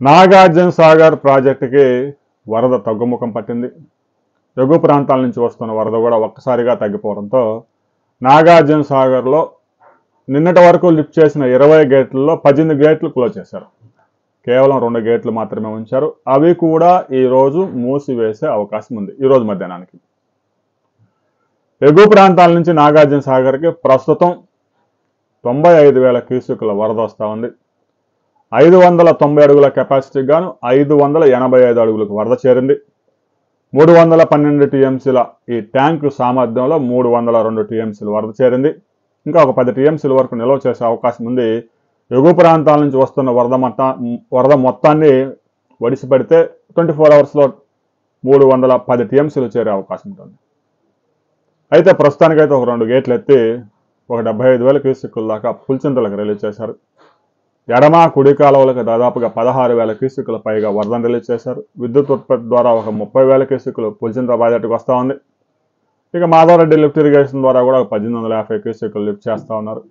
నాగార్జున సాగర్ ప్రాజెక్టుకి వరద తగ్గుముఖం పట్టింది. ఎగువ ప్రాంతాల నుంచి వస్తున్న వరద కూడా ఒక్కసారిగా తగ్గిపోవడంతో నాగార్జున సాగర్లో నిన్నటి వరకు లిఫ్ట్ చేసిన 20 గేట్లలో 18 గేట్లు క్లోజ్ చేశారు. కేవలం 2 గేట్లు మాత్రమే ఉంచారు. అవి కూడా ఈరోజు మూసివేసే అవకాశం ఉంది, ఈరోజు మధ్యాహ్నానికి. ఎగువ ప్రాంతాల నుంచి నాగార్జున సాగర్కి ప్రస్తుతం 95,000 క్యూసెక్కుల వరద వస్తూ ఉంది. 590 అడుగుల కెపాసిటీకి గాను 585 అడుగులకు వరద చేరింది. 312 టీఎంసీల ఈ ట్యాంకు సామర్థ్యంలో 302 టీఎంసీల వరద చేరింది. ఇంకా ఒక 10 టీఎంసీల వరకు నిల్వ చేసే అవకాశం ఉంది. ఎగువ ప్రాంతాల నుంచి వస్తున్న వరద మొత్తాన్ని వడిసిపెడితే 24 అవర్స్లో 310 టీఎంసీలు చేరే అవకాశం ఉంటుంది. అయితే ప్రస్తుతానికైతే ఒక 2 గేట్లు ఎత్తి ఒక 75,000 క్యూసెక్కుల దాకా పులిచింతలకు రిలీజ్ చేశారు. ఎడమ కుడి కాలువలకు దాదాపుగా 16,000 క్యూసెక్కుల పైగా వరదను రిలీజ్ చేశారు. విద్యుత్ ఉత్పత్తి ద్వారా ఒక 30,000 క్యూసెక్కులు పులిచింత ప్రాజెక్టుకు వస్తూ ఉంది. ఇక మాధవరెడ్డి లిఫ్ట్ ఇరిగేషన్ ద్వారా కూడా 1850 క్యూసెక్కులు లిఫ్ట్ చేస్తూ ఉన్నారు.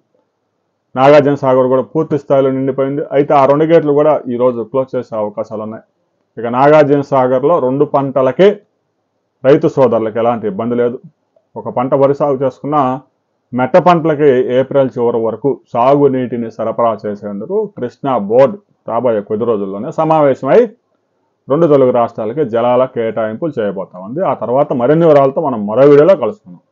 నాగార్జున సాగర్ కూడా పూర్తి స్థాయిలో నిండిపోయింది. అయితే ఆ 2 గేట్లు కూడా ఈరోజు క్లోజ్ చేసే అవకాశాలు ఉన్నాయి. ఇక నాగార్జున సాగర్లో 2 పంటలకే రైతు సోదరులకు ఎలాంటి ఇబ్బంది లేదు. ఒక పంట వరి సాగు చేసుకున్న మెట్ట పంటలకి ఏప్రిల్ చివరి వరకు సాగునీటిని సరఫరా చేసేందుకు కృష్ణా బోర్డు రాబోయే కొద్ది రోజుల్లోనే సమావేశమై 2 తెలుగు రాష్ట్రాలకి జలాల కేటాయింపులు చేయబోతా ఉంది. ఆ తర్వాత మరిన్ని వివరాలతో మనం మరో వీడియోలో కలుసుకుందాం.